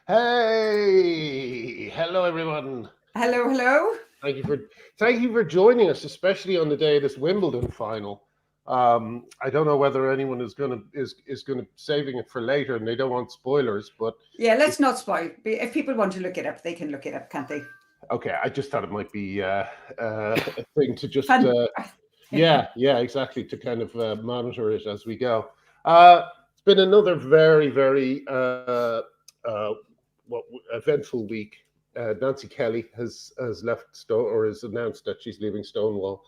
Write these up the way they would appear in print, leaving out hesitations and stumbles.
Hey, hello everyone. Hello, hello. Thank you for thank you for joining us, especially on the day of this Wimbledon final. I don't know whether anyone is gonna saving it for later, and they don't want spoilers. But Yeah, it, let's not spoil. If people want to look it up, they can look it up, can't they? okay, I just thought it might be a thing to just Fun. yeah, exactly, to kind of monitor it as we go. It's been another very uh, eventful week. Nancy Kelley has left Stone or has announced that she's leaving Stonewall.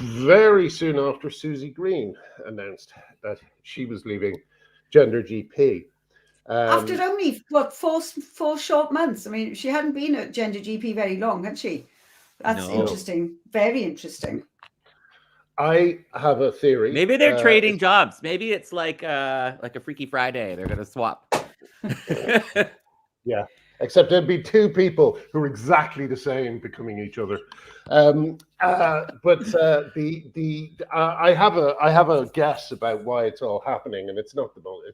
Very soon after Susie Green announced that she was leaving Gender GP. After Um, only what four short months. I mean, she hadn't been at Gender GP very long, had she? That's No. no, interesting. Very interesting. I have a theory. Maybe they're trading jobs. Maybe it's like a Freaky Friday. They're gonna swap. Yeah, except there'd be two people who are exactly the same becoming each other. But I have a guess about why it's all happening, and it's not the most.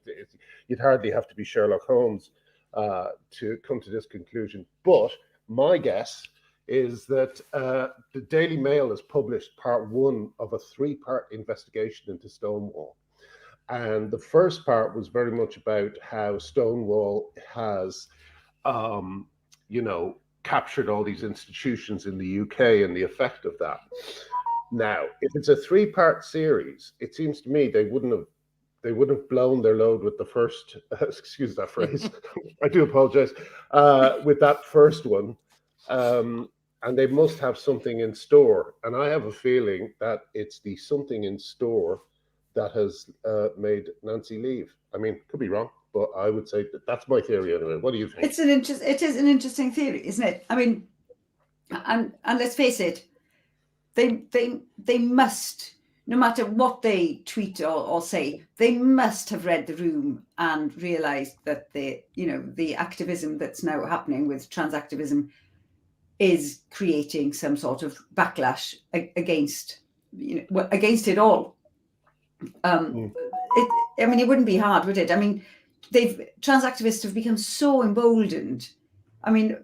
You'd hardly have to be Sherlock Holmes to come to this conclusion. But my guess is that the Daily Mail has published part one of a three-part investigation into Stonewall. And the first part was very much about how Stonewall has um, captured all these institutions in the UK and the effect of that. Now, if it's a three-part series, it seems to me they wouldn't have blown their load with the first. Excuse that phrase. I do apologize. With that first one, and they must have something in store. And I have a feeling that it's the something in store that has made Nancy leave. I mean, could be wrong, but I would say that that's my theory anyway. What do you think? It is an interesting theory, isn't it? I mean, and let's face it, they must, no matter what they tweet or say, they must have read the room and realised that the activism that's now happening with trans activism is creating some sort of backlash against against it all. Mm. I mean, it wouldn't be hard, would it? I mean, trans activists have become so emboldened. I mean,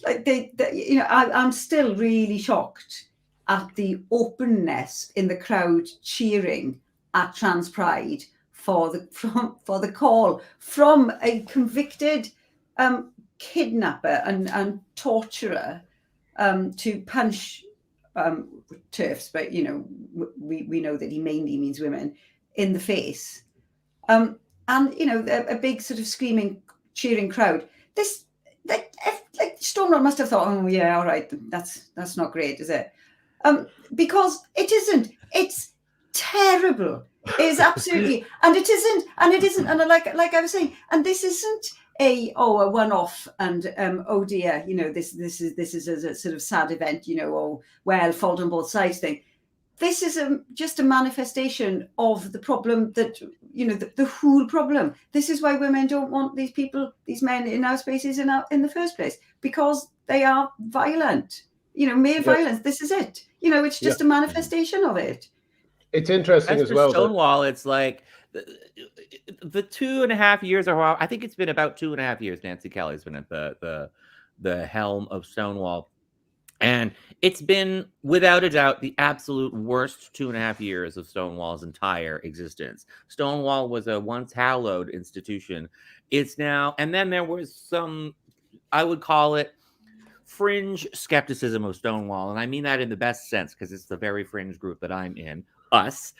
like I'm still really shocked at the openness in the crowd cheering at Trans Pride for the call from a convicted kidnapper and torturer to punch TERFs, but we know that he mainly means women, in the face, and a big sort of screaming, cheering crowd. This like Stonewall must have thought, oh yeah, all right, that's not great, is it? Because it isn't. It's terrible. It is absolutely, and it isn't, and like I was saying, and this isn't a one-off, and oh dear, this is a sort of sad event, oh well, fault on both sides thing. This is just a manifestation of the problem that the whole problem. This is why women don't want these men in our spaces in the first place, because they are violent. Mere Yes, violence. This is it. It's yeah. just a manifestation of it. It's interesting As as for well that Stonewall, it's like the 2.5 years, or I think it's been about 2.5 years. Nancy Kelly's been at the helm of Stonewall, and it's been without a doubt the absolute worst 2.5 years of Stonewall's entire existence. Stonewall was a once hallowed institution. It's now, and then there was some, I would call it, fringe skepticism of Stonewall, and I mean that in the best sense because it's the very fringe group that I'm in, us.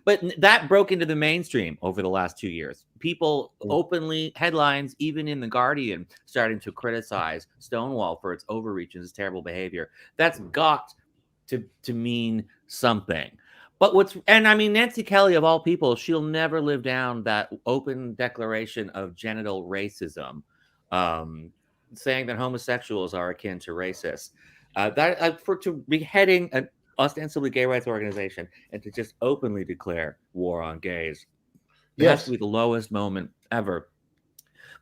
But that broke into the mainstream over the last 2 years. People openly, headlines, even in The Guardian, starting to criticize Stonewall for its overreach and its terrible behavior. That's got to mean something. But and I mean, Nancy Kelley, of all people, she'll never live down that open declaration of genital racism, saying that homosexuals are akin to racists. To be heading an ostensibly gay rights organization and to just openly declare war on gays, it has to yes, be the lowest moment ever.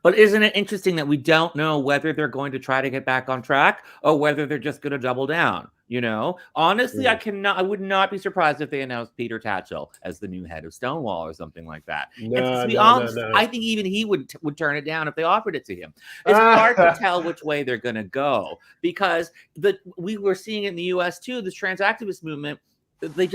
But isn't it interesting that we don't know whether they're going to try to get back on track or whether they're just going to double down? You know, honestly, Mm. I would not be surprised if they announced Peter Tatchell as the new head of Stonewall or something like that. And to be honest, No. I think even he would turn it down if they offered it to him. It's hard to tell which way they're going to go, because we were seeing it in the U.S. too. This trans activist movement, they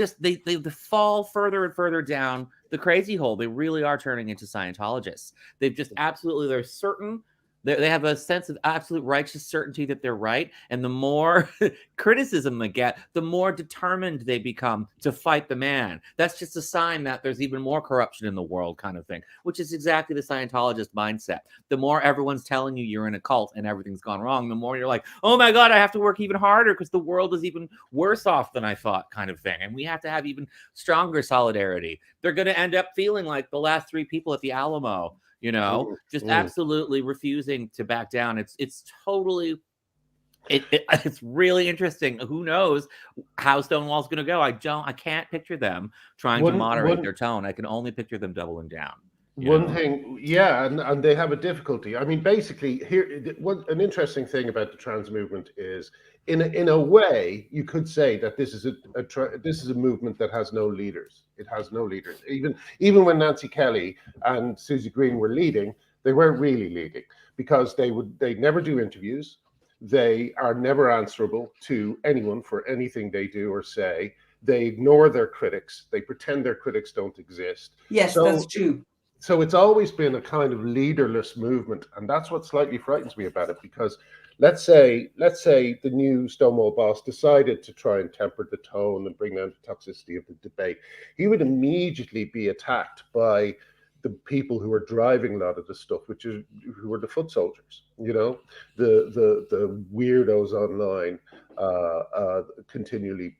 fall further and further down the crazy hole. They really are turning into Scientologists. They've just absolutely, they're certain. They have a sense of absolute righteous certainty that they're right. And the more criticism they get, the more determined they become to fight the man. That's just a sign that there's even more corruption in the world, kind of thing, which is exactly the Scientologist mindset. The more everyone's telling you you're in a cult and everything's gone wrong, the more you're like, oh my God, I have to work even harder because the world is even worse off than I thought, kind of thing. And we have to have even stronger solidarity. They're going to end up feeling like the last 3 people at the Alamo, you know, just absolutely refusing to back down. It's totally, it's really interesting. Who knows how Stonewall's going to go? I can't picture them trying to moderate their tone. I can only picture them doubling down. One thing, yeah, and they have a difficulty. I mean, basically, an interesting thing about the trans movement is, in a way, you could say that this is a movement that has no leaders. It has no leaders. Even when Nancy Kelley and Susie Green were leading, they weren't really leading, because they never do interviews. They are never answerable to anyone for anything they do or say. They ignore their critics. They pretend their critics don't exist. Yes, that's true. So it's always been a kind of leaderless movement, and that's what slightly frightens me about it. Because let's say the new Stonewall boss decided to try and temper the tone and bring down the toxicity of the debate, he would immediately be attacked by the people who are driving a lot of the stuff, who are the foot soldiers, you know, the weirdos online, continually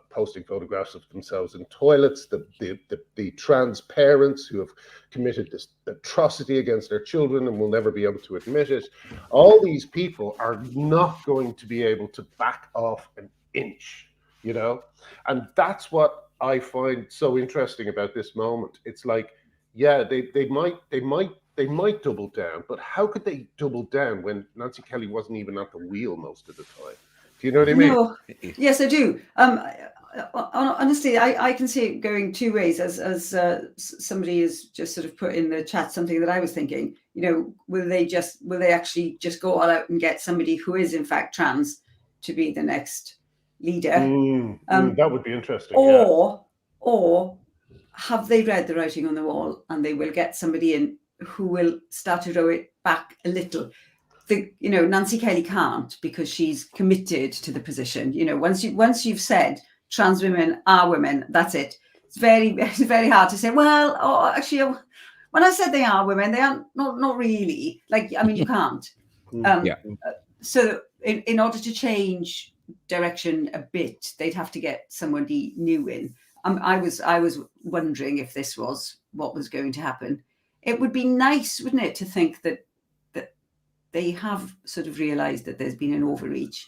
posting photographs of themselves in toilets, the trans parents who have committed this atrocity against their children and will never be able to admit it. All these people are not going to be able to back off an inch, you know, and that's what I find so interesting about this moment. It's like, yeah, they might double down, but how could they double down when Nancy Kelley wasn't even at the wheel most of the time? Do you know what I mean? No. Yes, I do. Honestly, I can see it going 2 ways. As somebody has just sort of put in the chat something that I was thinking. You know, will they actually just go all out and get somebody who is in fact trans to be the next leader? That would be interesting. Or have they read the writing on the wall and they will get somebody in who will start to row it back a little? Nancy Kelley can't, because she's committed to the position. You know, once you've said trans women are women, that's it. It's very hard to say, well, actually, when I said they are women, they are not really. Like, I mean, you can't. So in order to change direction a bit, they'd have to get somebody new in. I was wondering if this was what was going to happen. It would be nice, wouldn't it, to think that they have sort of realized that there's been an overreach.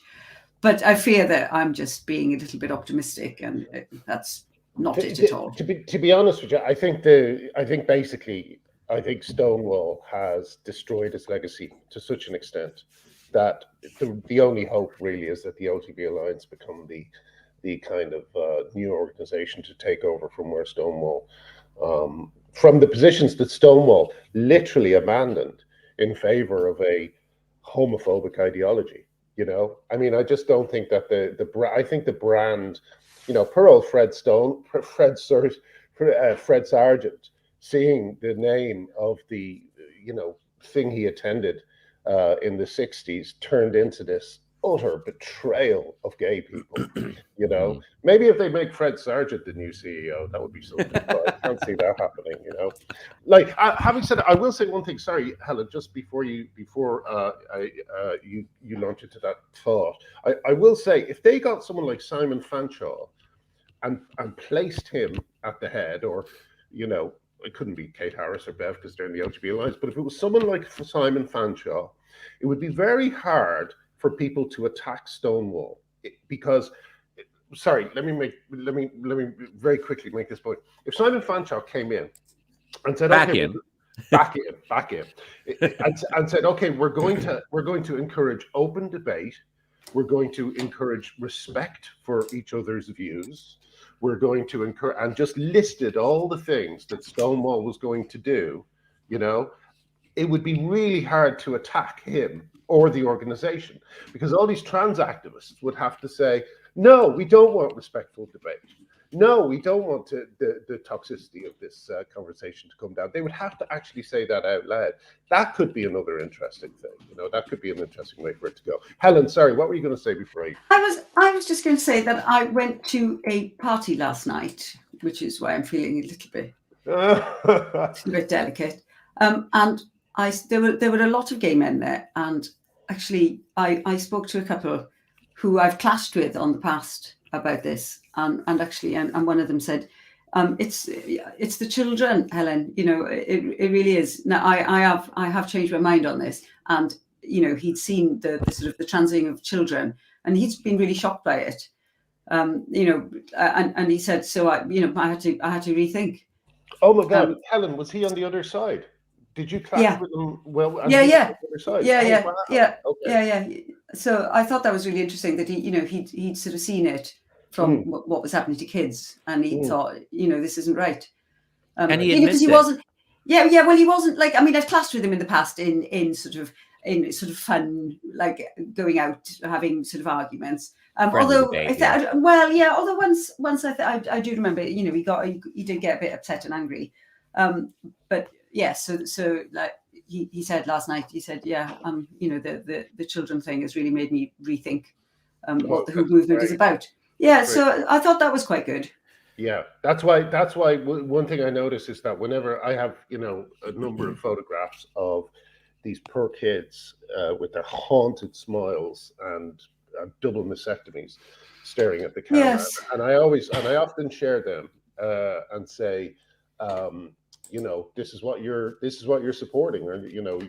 But I fear that I'm just being a little bit optimistic, and that's not it at all. To be honest with you, I think Stonewall has destroyed its legacy to such an extent that the only hope really is that the OTB Alliance become the kind of new organization to take over from where Stonewall, from the positions that Stonewall literally abandoned in favor of a homophobic ideology. You know, I mean, I just don't think that I think the brand, you know, poor old Fred Sargent, seeing the name of the, you know, thing he attended in the 60s turned into this utter betrayal of gay people. You know, maybe if they make Fred Sargent the new CEO, that would be something. But I can't see that happening. You know, like having said, I will say one thing. Sorry, Helen, just before you launch into that thought, I will say, if they got someone like Simon Fanshawe and placed him at the head, or, you know, it couldn't be Kate Harris or Bev because they're in the LGBT Alliance, but if it was someone like Simon Fanshawe, it would be very hard for people to attack Stonewall, because, sorry, let me very quickly make this point. If Simon Fanshawe came in and said, back in, and said, okay, we're going to encourage open debate, We're going to encourage respect for each other's views. We're going to encourage, and just listed all the things that Stonewall was going to do. You know, it would be really hard to attack him or the organization, because all these trans activists would have to say, no, we don't want respectful debate. No, we don't want the toxicity of this conversation to come down. They would have to actually say that out loud. That could be another interesting thing. You know, that could be an interesting way for it to go. Helen, sorry, what were you going to say before I was just going to say that I went to a party last night, which is why I'm feeling a little bit delicate. And there were a lot of gay men there, and actually I spoke to a couple who I've clashed with on the past about this, and one of them said, it's the children, Helen. You know, it really is. Now I have changed my mind on this, and you know, he'd seen the sort of the transing of children, and he's been really shocked by it. You know, and he said, so I had to rethink. Oh my God, Helen, was he on the other side? Did you clash with him? Well, yeah. So I thought that was really interesting that he'd sort of seen it from what was happening to kids, and he thought, you know, this isn't right. And he admits because he wasn't. Yeah. Well, he wasn't like. I mean, I've clashed with him in the past in sort of fun, like going out having sort of arguments. Although once I do remember, you know, he did get a bit upset and angry, but. Yeah, so like he said last night, he said, you know, the children thing has really made me rethink what the Who movement is about. Yeah, so I thought that was quite good. Yeah, that's why one thing I notice is that whenever I have, you know, a number of photographs of these poor kids with their haunted smiles and double mastectomies staring at the camera, and I often share them and say, you know, this is what you're supporting, or you know,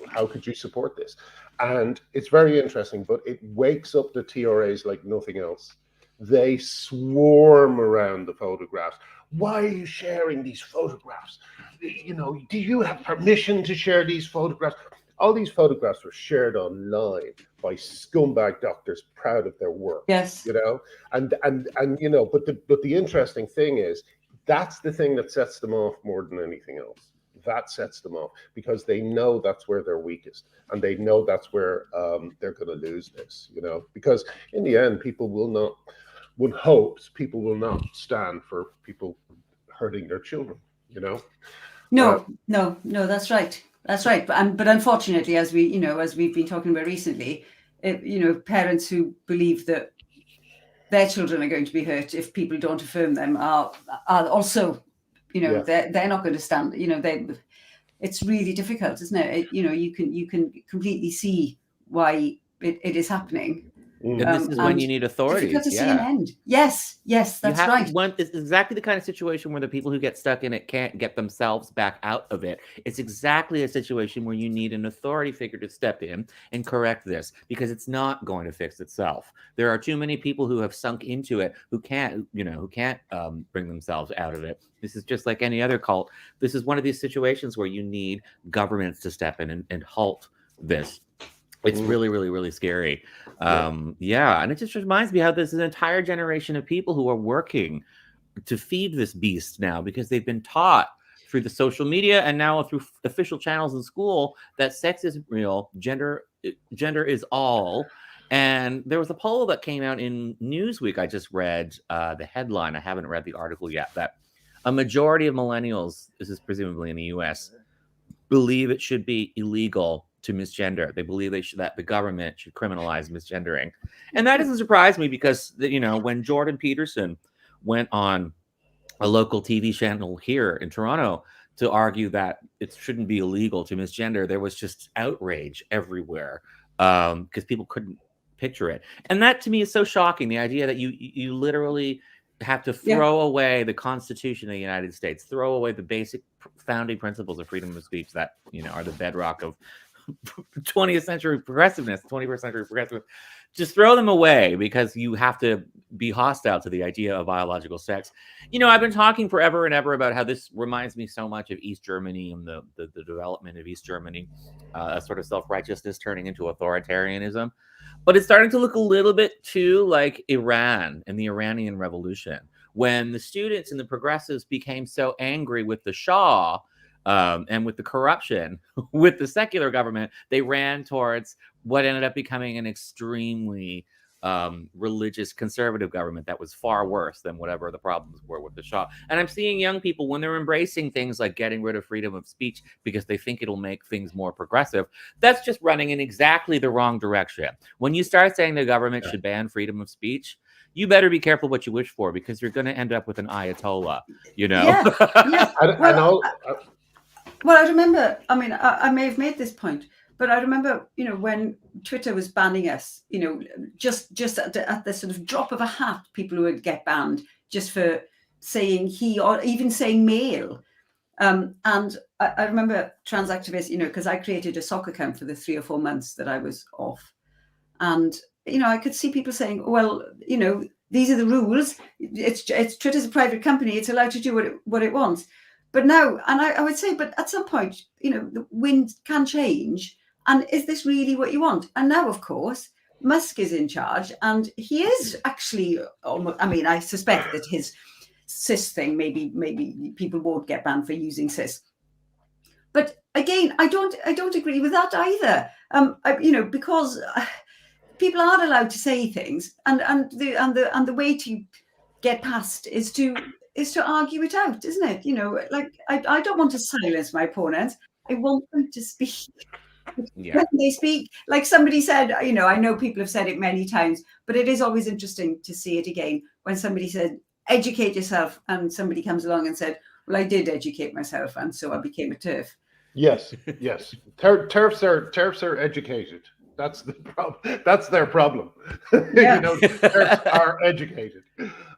how could you support this? And it's very interesting, but it wakes up the TRAs like nothing else. They swarm around the photographs. Why are you sharing these photographs? You know, do you have permission to share these photographs? All these photographs were shared online by scumbag doctors proud of their work. Yes. You know, and you know, but the interesting thing is, that's the thing that sets them off more than anything else. That sets them off because they know that's where they're weakest, and they know that's where they're going to lose this, you know, because in the end, one hopes people will not stand for people hurting their children, you know? No, that's right. That's right. But unfortunately, as we've been talking about recently, you know, parents who believe that their children are going to be hurt if people don't affirm them are also, you know, they're not going to stand. You know, it's really difficult, isn't it? You know, you can completely see why it is happening. And this is when you need authorities. Difficult to see an end. Yes, that's right. It's exactly the kind of situation where the people who get stuck in it can't get themselves back out of it. It's exactly a situation where you need an authority figure to step in and correct this, because it's not going to fix itself. There are too many people who have sunk into it who can't bring themselves out of it. This is just like any other cult. This is one of these situations where you need governments to step in and halt this. It's really, really, really scary. And it just reminds me how there's an entire generation of people who are working to feed this beast now, because they've been taught through the social media and now through official channels in school that sex is real, gender is all. And there was a poll that came out in Newsweek. I just read the headline. I haven't read the article yet. That a majority of millennials, this is presumably in the US, believe it should be illegal to misgender. They believe that the government should criminalize misgendering. And that doesn't surprise me, because, you know, when Jordan Peterson went on a local TV channel here in Toronto to argue that it shouldn't be illegal to misgender, there was just outrage everywhere because people couldn't picture it. And that to me is so shocking, the idea that you literally have to throw away the Constitution of the United States, throw away the basic founding principles of freedom of speech that, you know, are the bedrock of 20th century progressiveness, 21st century progressiveness, just throw them away because you have to be hostile to the idea of biological sex. I've been talking forever and ever about how this reminds me so much of East Germany and the development of East Germany, a sort of self-righteousness turning into authoritarianism. But it's starting to look a little bit too like Iran and the Iranian Revolution, when the students and the progressives became so angry with the Shah and with the corruption with the secular government, they ran towards what ended up becoming an extremely religious conservative government that was far worse than whatever the problems were with the Shah. And I'm seeing young people, when they're embracing things like getting rid of freedom of speech because they think it'll make things more progressive, that's just running in exactly the wrong direction. When you start saying the government should ban freedom of speech, you better be careful what you wish for, because you're going to end up with an Ayatollah, Yeah. Well, I remember, I may have made this point, but I remember, when Twitter was banning us, just at the sort of drop of a hat, people would get banned just for saying he, or even saying male. And I remember trans activists, because I created a sock account for the 3 or 4 months that I was off. And, I could see people saying, well, these are the rules. It's Twitter's a private company. It's allowed to do what it wants. But now, and I would say, but at some point, the wind can change. And is this really what you want? And now, of course, Musk is in charge, and he is actually almost, I suspect that his cis thing, maybe people won't get banned for using cis. But again, I don't agree with that either. Because people are allowed to say things, and the way to get past is to argue it out, isn't it? I don't want to silence my opponents. I want them to speak. Yeah. When they speak, like somebody said, I know people have said it many times, but it is always interesting to see it again when somebody said, educate yourself, and somebody comes along and said, well, I did educate myself, and so I became a TERF. Yes. TERFs are educated. That's the problem. That's their problem. Yeah. TERFs are educated.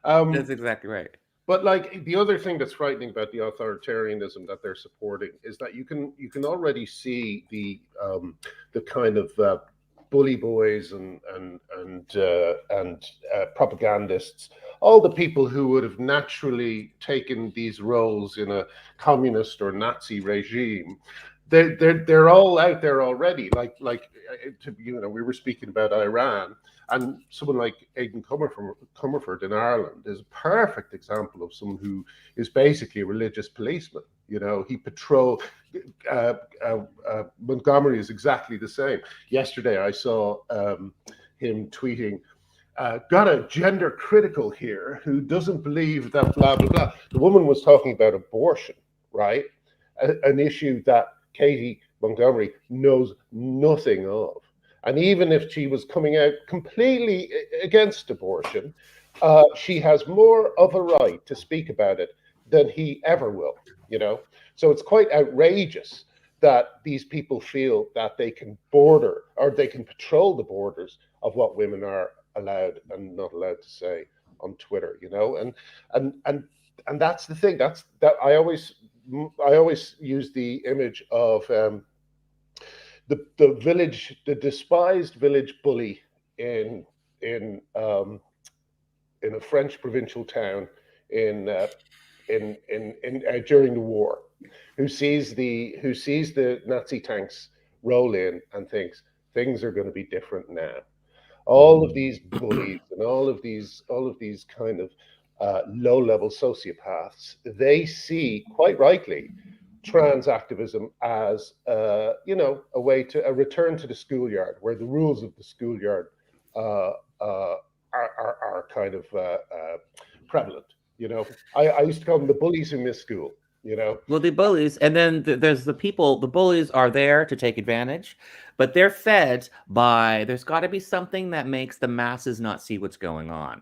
That's exactly right. But like, the other thing that's frightening about the authoritarianism that they're supporting is that you can already see the kind of bully boys and propagandists, all the people who would have naturally taken these roles in a communist or Nazi regime. They're all out there already. Like we were speaking about Iran, and someone like Aidan Comerford in Ireland is a perfect example of someone who is basically a religious policeman. He patrolled. Montgomery is exactly the same. Yesterday, I saw him tweeting, got a gender critical here who doesn't believe that blah, blah, blah. The woman was talking about abortion, right? An issue that Katie Montgomery knows nothing of. And even if she was coming out completely against abortion, she has more of a right to speak about it than he ever will, So it's quite outrageous that these people feel that they can border, or they can patrol the borders of what women are allowed and not allowed to say on Twitter, and that's the thing. That I always use the image of the despised village bully in a French provincial town in during the war, who sees the Nazi tanks roll in and thinks things are going to be different now. All of these bullies and all of these kind of low-level sociopaths, they see, quite rightly, trans activism as a way to a return to the schoolyard, where the rules of the schoolyard are kind of prevalent. I used to call them the bullies who miss school. Well, the bullies, and then there's the people. The bullies are there to take advantage, but they're fed by. There's got to be something that makes the masses not see what's going on,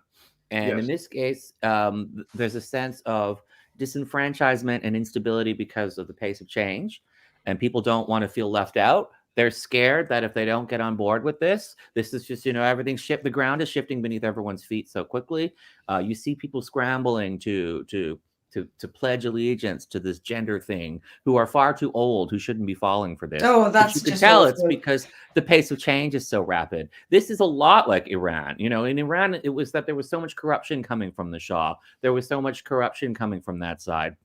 and in this case, there's a sense of disenfranchisement and instability because of the pace of change, and people don't want to feel left out. They're scared that if they don't get on board with this is just, everything's shift. The ground is shifting beneath everyone's feet so quickly. You see people scrambling to to pledge allegiance to this gender thing, who are far too old, who shouldn't be falling for this. Oh, But that's you can just tell awful. it's because the pace of change is so rapid. This is a lot like Iran. You know, in Iran, it was that there was so much corruption coming from the Shah. There was so much corruption coming from that side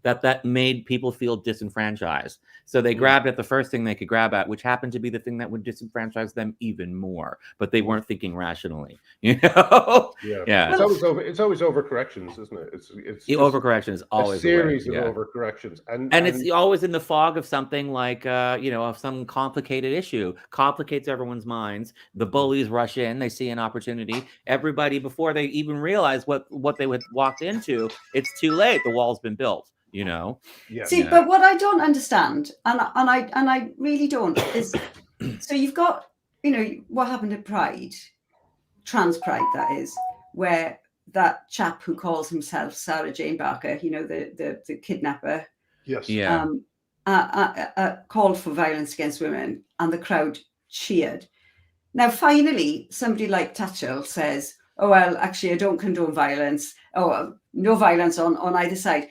that made people feel disenfranchised. So they grabbed at the first thing they could grab at, which happened to be the thing that would disenfranchise them even more. But they weren't thinking rationally, you know? Yeah. It's always overcorrections, isn't it? It's the overcorrection is always a series of overcorrections, and it's always in the fog of something like of some complicated issue, complicates everyone's minds. The bullies rush in, they see an opportunity. Everybody, before they even realize what they had walked into, it's too late. The wall's been built. You know. Yeah. See, but what I don't understand, and I really don't, is so you've got, you know, what happened at Pride, Trans Pride, that is, where that chap who calls himself Sarah Jane Barker, you know, the kidnapper, yes, called for violence against women, and the crowd cheered. Now, finally, somebody like Tatchell says, "Oh well, actually, I don't condone violence. Oh, no violence on either side."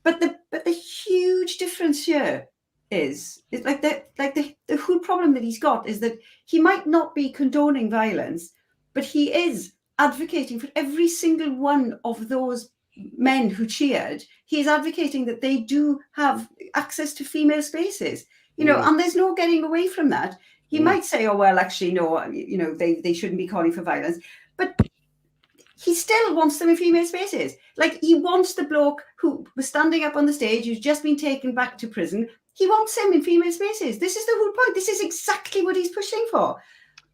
But the huge difference here is the whole problem that he's got is that he might not be condoning violence, but he is advocating for every single one of those men who cheered. He is advocating that they do have access to female spaces, you know, and there's no getting away from that. He might say, "Oh well, actually, no, you know, they shouldn't be calling for violence," but he still wants them in female spaces. Like, he wants the bloke who was standing up on the stage, who's just been taken back to prison. He wants him in female spaces. This is the whole point. This is exactly what he's pushing for.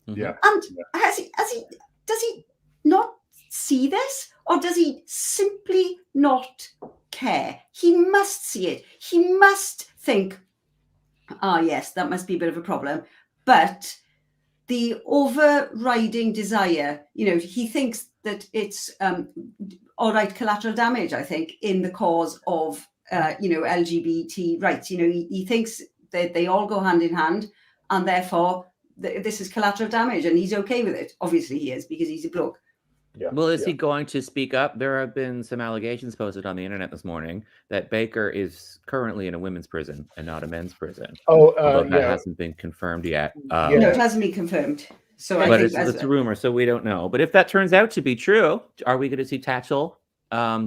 Yeah. And does he not see this, or does he simply not care? He must see it. He must think, yes, that must be a bit of a problem. But the overriding desire, you know, he thinks that it's all right, collateral damage, I think, in the cause of, LGBT rights. You know, he thinks that they all go hand in hand, and therefore this is collateral damage, and he's okay with it. Obviously he is, because he's a bloke. Yeah. Well, is he going to speak up? There have been some allegations posted on the internet this morning that Baker is currently in a women's prison and not a men's prison. Although that hasn't been confirmed yet. No, it hasn't been confirmed. So but it's a rumor, so we don't know. But if that turns out to be true, are we going to see Tatchell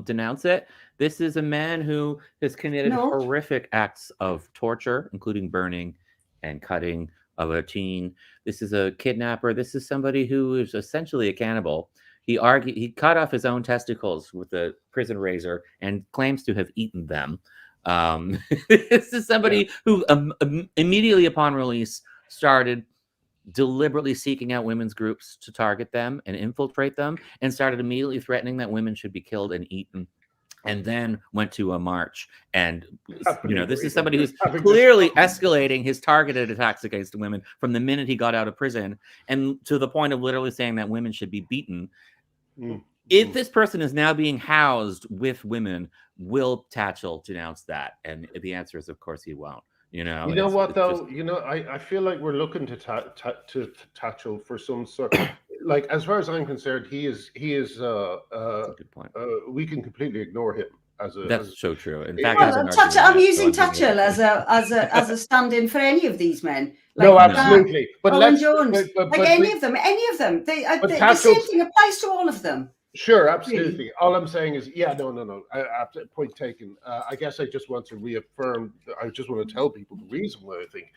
denounce it? This is a man who has committed horrific acts of torture, including burning and cutting of a teen. This is a kidnapper. This is somebody who is essentially a cannibal. He cut off his own testicles with a prison razor and claims to have eaten them. This is somebody who immediately upon release started deliberately seeking out women's groups to target them and infiltrate them, and started immediately threatening that women should be killed and eaten, and then went to a march. And, you know, this is somebody who's clearly escalating his targeted attacks against women from the minute he got out of prison, and to the point of literally saying that women should be beaten. If this person is now being housed with women, will Tatchell denounce that? And the answer is, of course, he won't. You know what though? You know, I feel like we're looking to Tatchell for some sort of, like, as far as I'm concerned, he is that's a good point. We can completely ignore him that's so true. In fact, I'm using Tatchell as a stand-in for any of these men. Like, no, absolutely. But Owen Jones, any of them. The same thing applies to all of them. Sure, absolutely. Really? All I'm saying is, no. Point taken. I guess I just want to reaffirm. I just want to tell people the reason why I think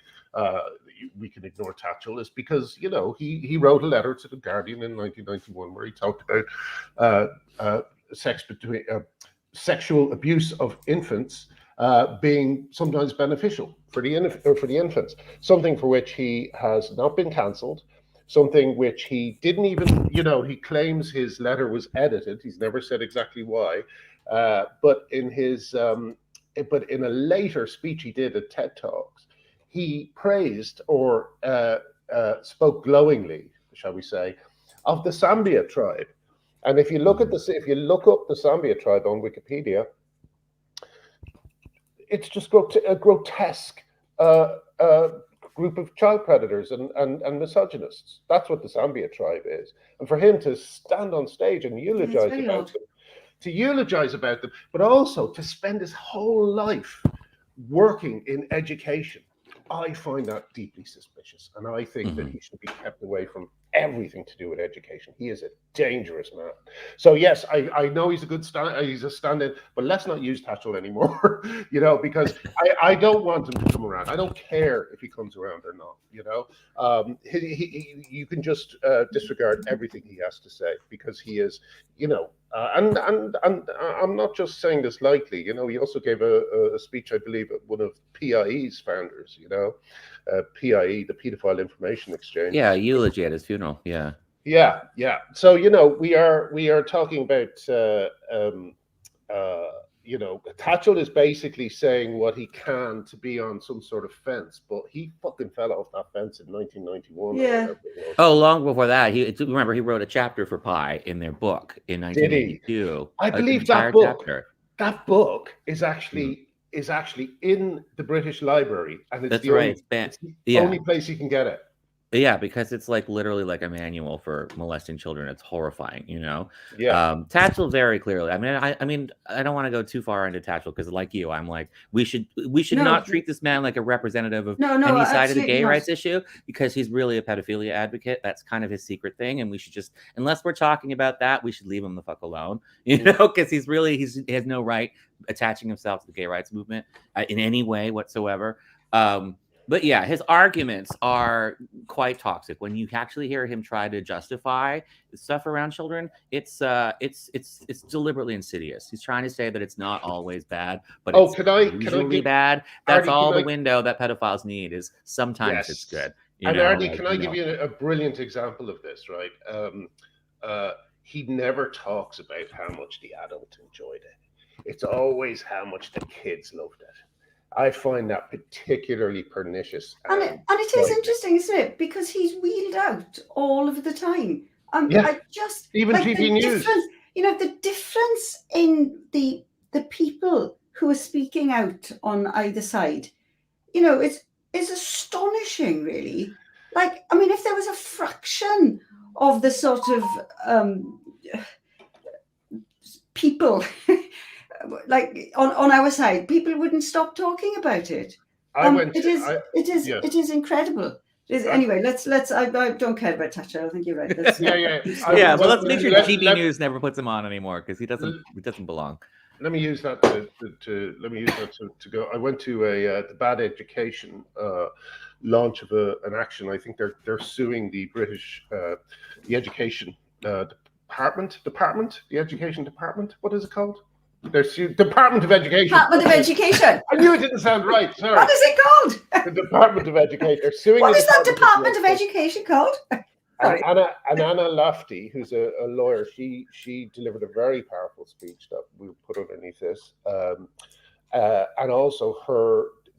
we can ignore Tatchell is because, you know, he wrote a letter to the Guardian in 1991 where he talked about sexual abuse of infants being sometimes beneficial for the infants. Something for which he has not been cancelled. Something which he didn't even, you know, he claims his letter was edited. He's never said exactly why, but in a later speech he did at TED Talks, he praised or spoke glowingly, shall we say, of the Sambia tribe. And if you look up the Sambia tribe on Wikipedia, it's just a grotesque group of child predators and misogynists. That's what the Sambia tribe is. And for him to stand on stage and eulogize about them, to eulogize about them, but also to spend his whole life working in education. I find that deeply suspicious, and I think that he should be kept away from everything to do with education. He is a dangerous man. So yes, I know he's a good stand-in, but let's not use Tatchell anymore, you know, because I don't want him to come around. I don't care if he comes around or not, you know. You can just disregard everything he has to say, because he is, you know, and I'm not just saying this lightly, you know. He also gave a speech, I believe, at one of PIE's founders, you know, PIE, the Pedophile Information Exchange. Yeah, eulogy at his funeral. Yeah. So, you know, we are talking about you know, Tatchell is basically saying what he can to be on some sort of fence, but he fucking fell off that fence in 1991. Yeah. Oh, long before that. Remember, he wrote a chapter for Pi in their book in 1982. I believe that book is actually in the British Library, and it's the only place you can get it. Yeah, because it's like literally like a manual for molesting children. It's horrifying, you know. Yeah. Tatchell very clearly. I mean, I don't want to go too far into Tatchell, because like you, I'm like, we should not treat this man like a representative of any side of the gay rights issue, because he's really a pedophilia advocate. That's kind of his secret thing, and we should just, unless we're talking about that, we should leave him the fuck alone, you know, because he has no right attaching himself to the gay rights movement in any way whatsoever. But yeah, his arguments are quite toxic. When you actually hear him try to justify stuff around children, it's deliberately insidious. He's trying to say that it's not always bad, but it's usually bad. That's all the window that pedophiles need, is sometimes it's good. And Ardy, can I give you a brilliant example of this, right? He never talks about how much the adult enjoyed it. It's always how much the kids loved it. I find that particularly pernicious. And it is interesting, isn't it? Because he's wheeled out all of the time. Even like TV News. You know, the difference in the people who are speaking out on either side, you know, is astonishing, really. Like, I mean, if there was a fraction of the sort of people like on our side, people wouldn't stop talking about it. It is incredible. Anyway, let's. I don't care about Tatchell. I think you're right. Let's make sure GB News never puts him on anymore, because he doesn't belong. Let me use that to go. I went to the Bad Education launch of an action. I think they're suing the British the education department. The education department. What is it called? They're suing Department of Education. Department of Education. I knew it didn't sound right. Sorry. What is it called? The Department of Education. They're suing. What is that Department of Education called? And Anna Lafty, who's a lawyer, she delivered a very powerful speech that we'll put underneath this, and also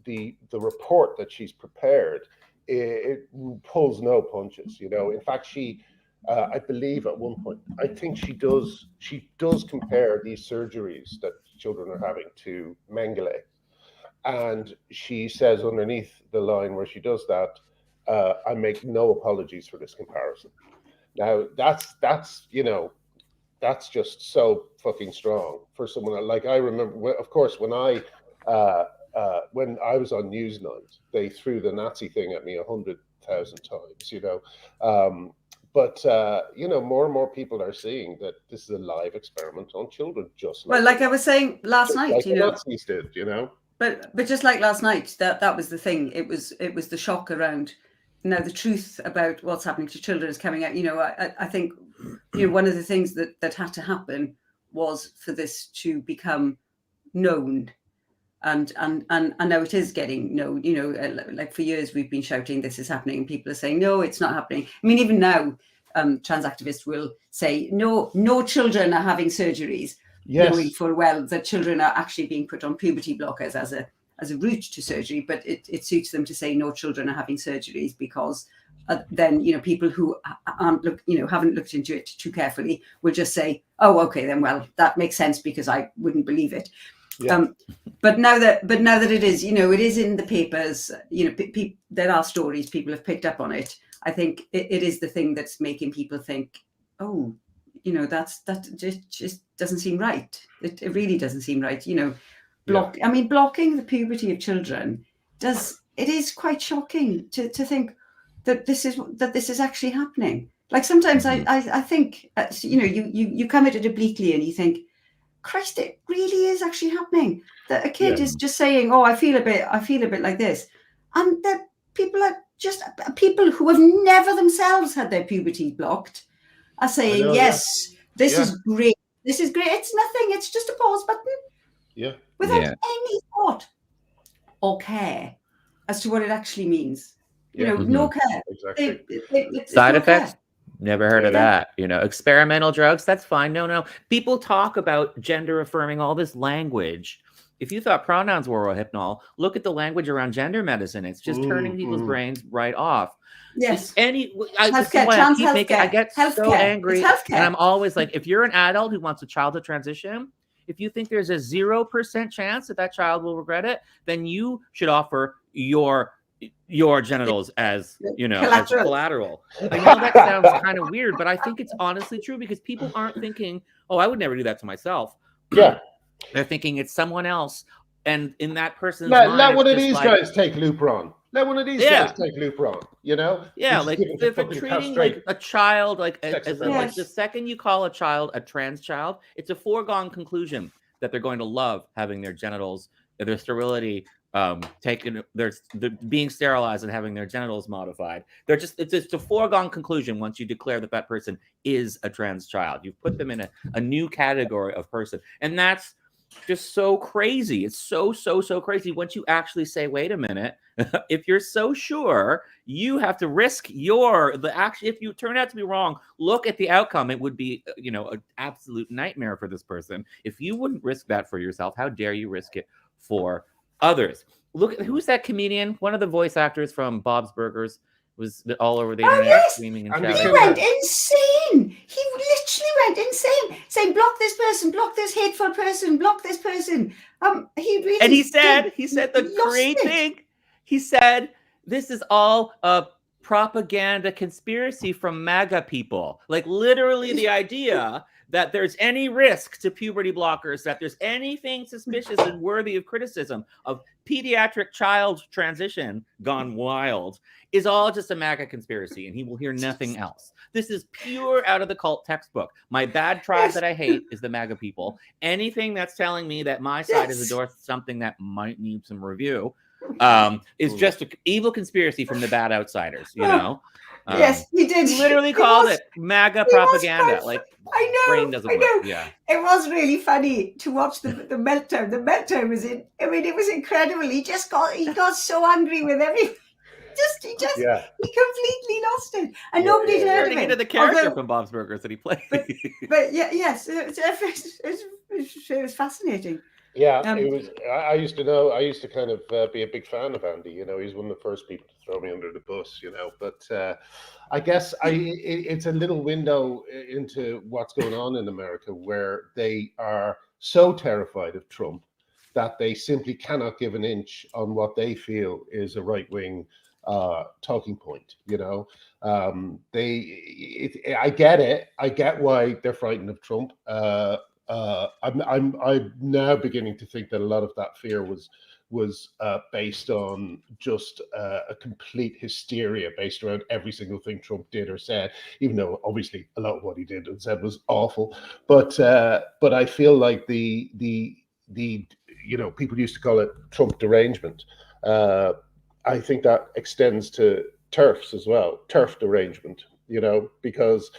the report that she's prepared, it pulls no punches. You know, in fact, I believe at one point, I think she does compare these surgeries that children are having to Mengele, and she says underneath the line where she does that, I make no apologies for this comparison. Now that's you know, that's just so fucking strong for someone. Like, I remember, of course, when I was on Newsnight, they threw the Nazi thing at me 100,000 times, you know. But you know, more and more people are seeing that this is a live experiment on children, like I was saying last night, like you know, Nazis did, you know. But just like last night, that was the thing. It was the shock around. Now the truth about what's happening to children is coming out. You know, I think, you know, one of the things that had to happen was for this to become known, and now it is getting known. You know, like for years we've been shouting this is happening, and people are saying no, it's not happening. I mean, even now, trans activists will say no children are having surgeries, knowing full well that children are actually being put on puberty blockers as a route to surgery, but it suits them to say no children are having surgeries, because then, you know, people who haven't looked into it too carefully will just say, oh, okay, then, well, that makes sense, because I wouldn't believe it. Yeah. But now that it is, you know, it is in the papers, you know, there are stories, people have picked up on it. I think it is the thing that's making people think, oh, you know, that just doesn't seem right. It really doesn't seem right. You know, blocking the puberty of children it is quite shocking to think that this is actually happening. Like sometimes I think, you know, you come at it obliquely and you think, Christ, it really is actually happening. That a kid is just saying, "Oh, I feel a bit like this," and that people who have never themselves had their puberty blocked are saying, "Yes, this is great. This is great. It's nothing. It's just a pause button." Yeah. Without any thought or care as to what it actually means. You know, no care. Exactly. Side effects? Never heard of that. You know, experimental drugs, that's fine. No. People talk about gender affirming, all this language. If you thought pronouns were hypnol, look at the language around gender medicine. It's just turning people's brains right off. Yes. I get so angry. And I'm always like, if you're an adult who wants a child to transition, if you think there's a 0% chance that child will regret it, then you should offer your genitals as, you know, as collateral. I know that sounds kind of weird, but I think it's honestly true, because people aren't thinking, "Oh, I would never do that to myself." Yeah. They're thinking it's someone else, and in that person's mind, let one of these guys take Lupron. Let one of these guys take Lupron. You know? Yeah, like if they're treating like a child like like the second you call a child a trans child, it's a foregone conclusion that they're going to love having their genitals, their sterility taken, they're being sterilized and having their genitals modified. It's just a foregone conclusion once you declare that person is a trans child. You've put them in a new category of person, and that's just so crazy. It's so crazy once you actually say, wait a minute, if you're so sure, you have to risk if you turn out to be wrong, look at the outcome. It would be, you know, an absolute nightmare for this person. If you wouldn't risk that for yourself, how dare you risk it for others? Look at who's that comedian? One of the voice actors from Bob's Burgers was all over the internet screaming and shouting. He went insane. He literally went insane, saying, "Block this person, block this hateful person, block this person." He said the great thing. He said, "This is all a propaganda conspiracy from MAGA people." Like literally the idea that there's any risk to puberty blockers, that there's anything suspicious and worthy of criticism of pediatric child transition gone wild is all just a MAGA conspiracy, and he will hear nothing else. This is pure out of the cult textbook. My bad tribe that I hate is the MAGA people. Anything that's telling me that my side is endorsed something that might need some review is just an evil conspiracy from the bad outsiders, you know? Yes, he did. Literally called it MAGA propaganda. Like, I know. brain doesn't work. Yeah. It was really funny to watch the meltdown. The meltdown was it was incredible. He got so angry with everything. He completely lost it, and nobody heard of it. Into the character from Bob's Burgers that he played. But yes, it was fascinating. Yeah, it was. I used to kind of be a big fan of Andy. You know, he's one of the first people to throw me under the bus. You know, but I guess it's a little window into what's going on in America, where they are so terrified of Trump that they simply cannot give an inch on what they feel is a right-wing talking point. You know, I get it. I get why they're frightened of Trump. I'm now beginning to think that a lot of that fear was based on just a complete hysteria based around every single thing Trump did or said, even though obviously a lot of what he did and said was awful. But I feel like the you know, people used to call it Trump derangement. I think that extends to TERFs as well, TERF derangement. You know, because,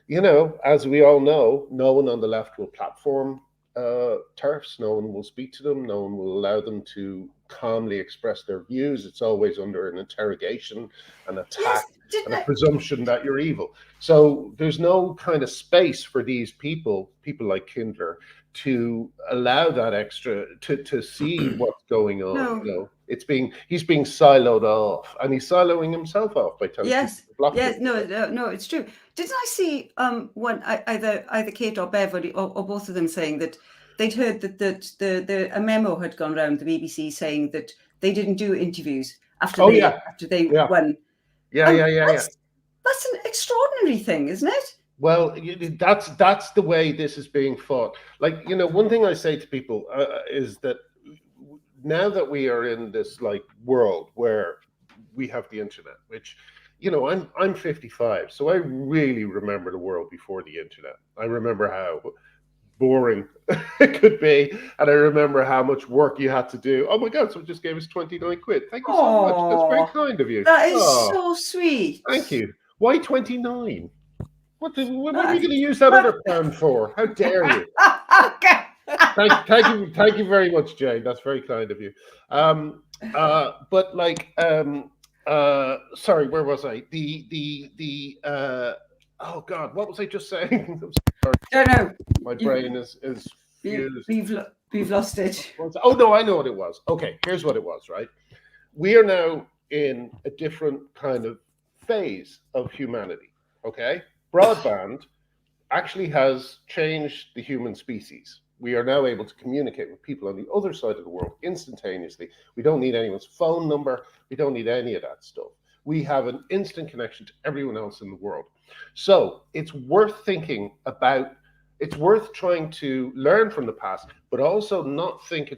you know, as we all know, no one on the left will platform TERFs. No one will speak to them. No one will allow them to calmly express their views. It's always under an interrogation, an attack, and a presumption that you're evil. So there's no kind of space for these people like Kindler, to allow that extra to see what's going on. No. You know, he's being siloed off, and he's siloing himself off by telling people to block him. No, it's true. Didn't I see either Kate or Bev or both of them saying that they'd heard that a memo had gone around the BBC saying that they didn't do interviews after they won. Yeah. That's an extraordinary thing, isn't it? Well, that's the way this is being fought. Like, one thing I say to people is that now that we are in this like world where we have the internet, which I'm 55, so I really remember the world before the internet. I remember how boring it could be, and I remember how much work you had to do. Oh my God, someone just gave us 29 quid. Thank you so much. That's very kind of you. That is so sweet. Thank you. Why 29? What are we going to use that other pound for? How dare you? Thank you very much, Jane. That's very kind of you. But like, sorry, where was I? Oh God, what was I just saying? Don't know. My brain is fused. We've lost it. Oh no, I know what it was. Okay, here's what it was. Right, we are now in a different kind of phase of humanity. Okay, broadband actually has changed the human species. We are now able to communicate with people on the other side of the world instantaneously. We don't need anyone's phone number. We don't need any of that stuff. We have an instant connection to everyone else in the world. So it's worth thinking about. It's worth trying to learn from the past, but also not think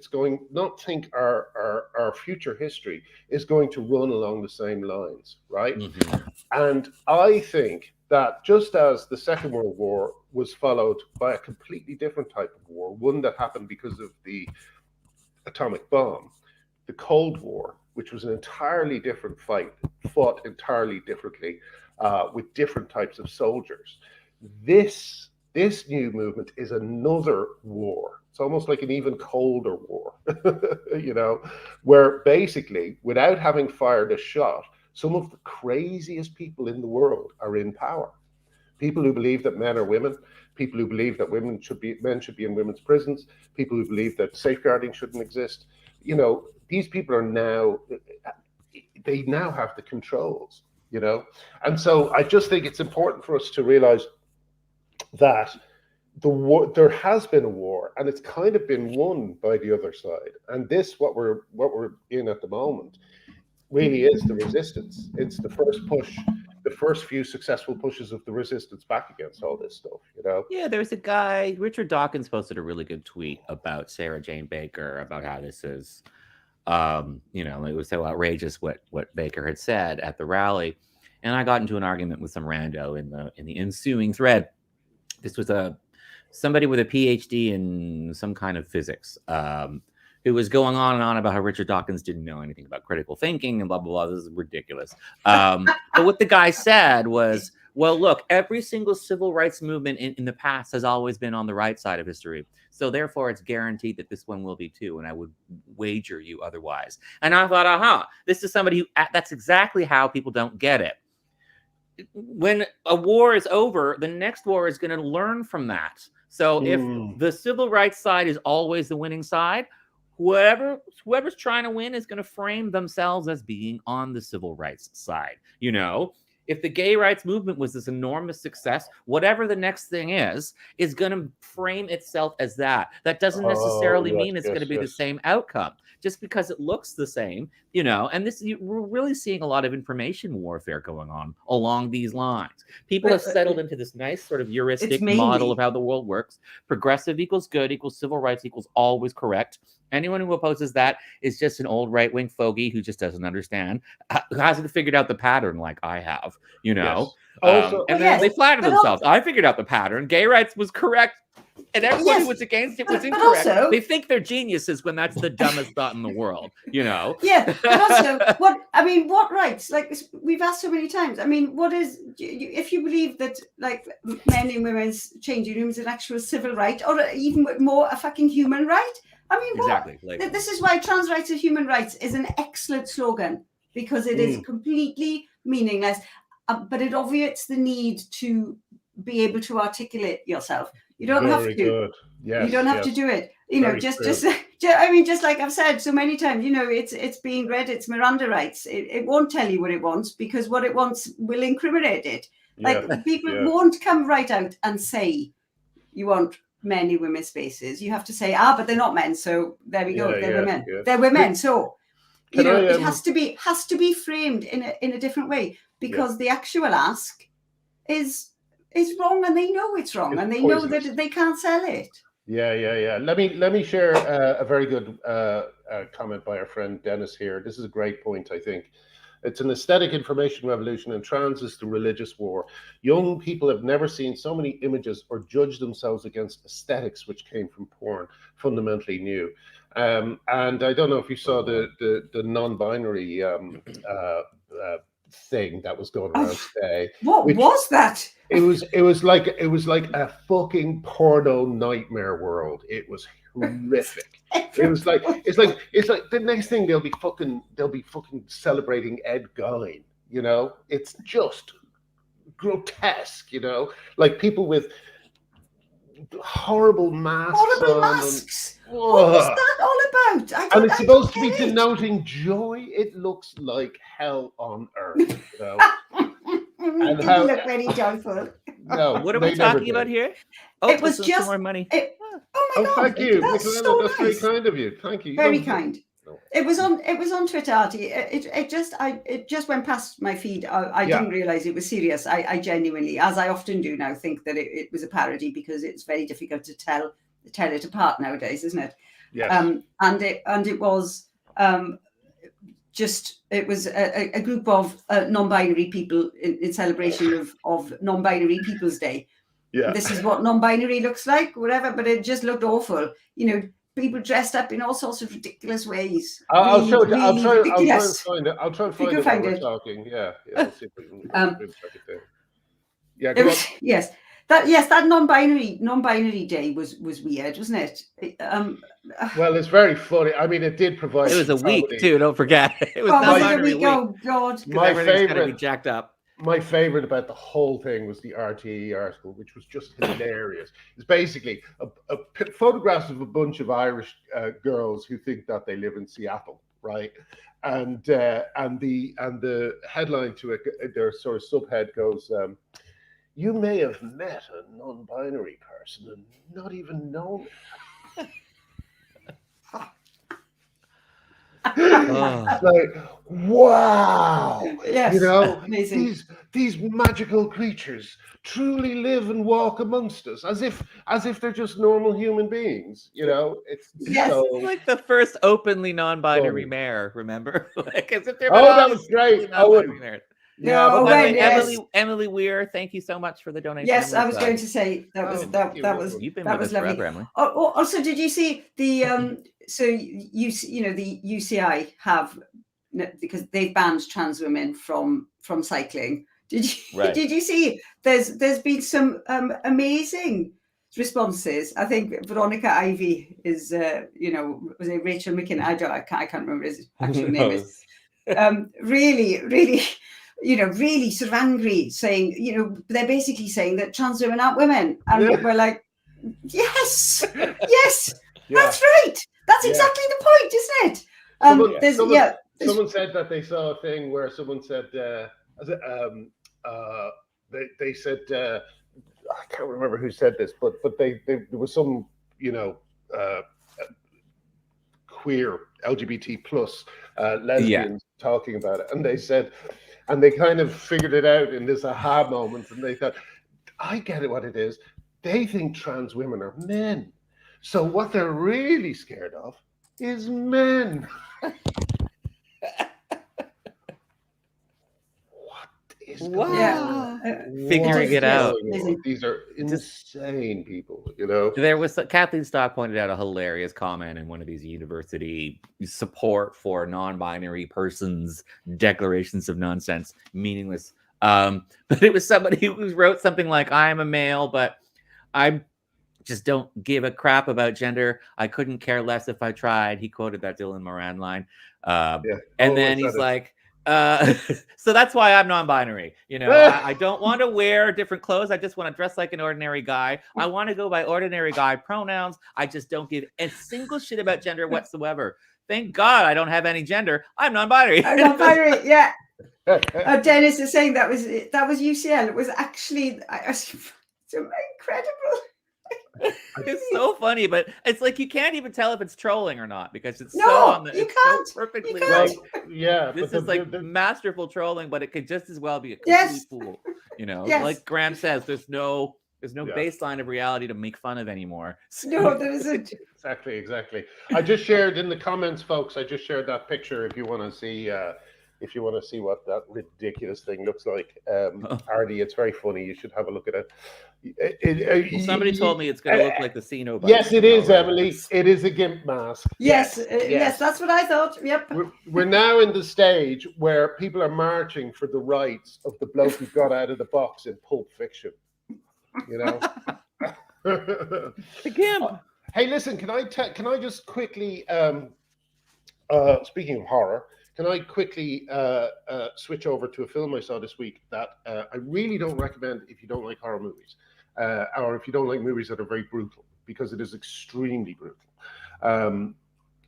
our future history is going to run along the same lines, right? Mm-hmm. And I think that just as the Second World War was followed by a completely different type of war, one that happened because of the atomic bomb, the Cold War, which was an entirely different fight, fought entirely differently, with different types of soldiers. This new movement is another war. It's almost like an even colder war, where basically, without having fired a shot, some of the craziest people in the world are in power. People who believe that men are women, people who believe that men should be in women's prisons, people who believe that safeguarding shouldn't exist. These people are now have the controls, And so I just think it's important for us to realize that there has been a war, and it's kind of been won by the other side. And what we're in at the moment really is the resistance. It's the first push, the first few successful pushes of the resistance back against all this stuff, Yeah, there's a guy, Richard Dawkins posted a really good tweet about Sarah Jane Baker, about how this is, it was so outrageous what Baker had said at the rally. And I got into an argument with some rando in the ensuing thread. This was somebody with a PhD in some kind of physics, who was going on and on about how Richard Dawkins didn't know anything about critical thinking and blah, blah, blah. This is ridiculous. But what the guy said was, well, look, every single civil rights movement in the past has always been on the right side of history. So therefore, it's guaranteed that this one will be too. And I would wager you otherwise. And I thought, this is somebody who, that's exactly how people don't get it. When a war is over, the next war is going to learn from that. So if the civil rights side is always the winning side, whoever's trying to win is going to frame themselves as being on the civil rights side. If the gay rights movement was this enormous success, whatever the next thing is going to frame itself as that. That doesn't necessarily mean it's going to be the same outcome, just because it looks the same, and we're really seeing a lot of information warfare going on along these lines. People have settled into this nice sort of heuristic model of how the world works. Progressive equals good equals civil rights equals always correct. Anyone who opposes that is just an old right-wing fogey who just doesn't understand, who hasn't figured out the pattern like I have, Yes. Then they flatter themselves. I figured out the pattern. Gay rights was correct, and everybody who was against it was incorrect. Also, they think they're geniuses when that's the dumbest thought in the world, Yeah, but also, what rights? Like, we've asked so many times. What is, if you believe that, like, men and women's changing rooms is an actual civil right, or even more a fucking human right? Exactly. This is why trans rights are human rights is an excellent slogan, because it is completely meaningless, but it obviates the need to be able to articulate yourself. You don't have to. Good. Yes, you don't have to do it. Just like I've said so many times, it's being read. It's Miranda rights. It won't tell you what it wants, because what it wants will incriminate it. People won't come right out and say you want men in women's spaces. You have to say, but they're not men, so there we go. They're women. Yeah. They're women. So it has to be framed in a different way, because the actual ask is is wrong, and they know it's wrong, It's and they poisonous. know that they can't sell it. Yeah. Let me share a very good comment by our friend Dennis here. This is a great point, I think. It's an aesthetic information revolution, and trans is the religious war. Young people have never seen so many images or judged themselves against aesthetics which came from porn, fundamentally new. And I don't know if you saw the non-binary thing that was going around today. What was that? It was like a fucking porno nightmare world. It was horrific. It's like the next thing they'll be fucking celebrating Ed Gein. You know, it's just grotesque. You know, like people with horrible masks. Horrible masks. What was that all about? And it's supposed to be denoting joy. It looks like hell on earth. You know. And how, look very joyful. No, what are we talking about here? Oh, it was just more money. Oh my God! Thank you, That's Nicola, so that's nice. very kind of you. Thank you. Very kind. No. It was on Twitter. Artie. It just went past my feed. I didn't realize it was serious. I genuinely, as I often do now, think that it was a parody because it's very difficult to tell it apart nowadays, isn't it? Yes. And it was just it was a group of non-binary people in celebration of non-binary People's Day. Yeah. This is what non-binary looks like, whatever, but it just looked awful. You know, people dressed up in all sorts of ridiculous ways. I'll try and find it. Find it. Talking. Yeah. We'll see if we can yeah. Go on. Yes. That non-binary day was weird, wasn't it? Well, it's very funny. I mean, it did provide. It was a week too. Don't forget. It was non-binary week. Oh God! My favorite. Be jacked up. My favorite about the whole thing was the RTE article, which was just hilarious. It's basically photographs of a bunch of Irish girls who think that they live in Seattle, right? And the headline to it, their sort of subhead goes, "You may have met a non-binary person and not even known it." It's like, wow, yes, you know, amazing. These magical creatures truly live and walk amongst us as if they're just normal human beings. You know, it's it's like the first openly non-binary mayor. Remember, like as if they're that was great. Yeah, Emily Weir, thank you so much for the donation. Yes, I was going to say that was you've been that with was us lovely. forever, Emily. Also, did you see the so the UCI have, because they've banned trans women from cycling. Did you see? There's been some amazing responses. I think Veronica Ivy is was it Rachel McKinnon? I can't remember his actual name is. Really really sort of angry, saying, they're basically saying that trans women aren't women. And we're like, yes, that's right. That's exactly the point, isn't it? Someone said that they saw a thing where someone said, they said, I can't remember who said this, but there was some, queer LGBT plus lesbians talking about it, and they said, and they kind of figured it out in this aha moment, and they thought, I get it, what it is. They think trans women are men, so what they're really scared of is men. Wow. Figuring it out. These are insane people, There was Kathleen Stock pointed out a hilarious comment in one of these university support for non-binary persons declarations of nonsense, meaningless. But it was somebody who wrote something like, "I am a male, but I just don't give a crap about gender. I couldn't care less if I tried." He quoted that Dylan Moran line. And then he's like, so that's why I'm non-binary. I don't want to wear different clothes. I just want to dress like an ordinary guy. I want to go by ordinary guy pronouns. I just don't give a single shit about gender whatsoever. Thank God I don't have any gender. I'm non-binary. I'm non-binary. Yeah. Dennis is saying that was UCL. It was actually it's incredible. It's so funny, but it's like you can't even tell if it's trolling or not because it's so perfectly right. This is like masterful trolling, but it could just as well be a complete fool. You know, Yes. like Graham says, there's no Yeah. baseline of reality to make fun of anymore. No, there isn't. Exactly. I just shared in the comments, folks. I just shared that picture. If you want to see, what that ridiculous thing looks like, Ardy, it's very funny. You should have a look at it. Well, somebody told me it's going to look like the Cino. Yes, it is, Emily. It is a GIMP mask. Yes, that's what I thought. Yep. We're now in the stage where people are marching for the rights of the bloke who got out of the box in Pulp Fiction. You know. The GIMP. Hey, listen. Can I just quickly, speaking of horror, can I quickly switch over to a film I saw this week that I really don't recommend if you don't like horror movies. Or if you don't like movies that are very brutal, because it is extremely brutal.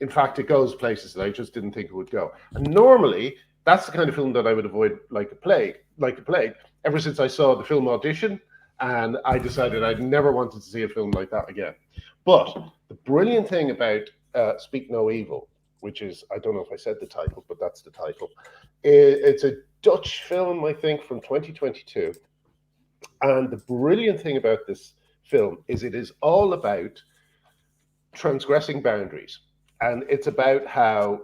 In fact, it goes places that I just didn't think it would go. And normally, that's the kind of film that I would avoid like the plague, ever since I saw the film Audition, and I decided I'd never wanted to see a film like that again. But the brilliant thing about Speak No Evil, which is, I don't know if I said the title, but that's the title. It's a Dutch film, I think, from 2022. And the brilliant thing about this film is it is all about transgressing boundaries. And it's about how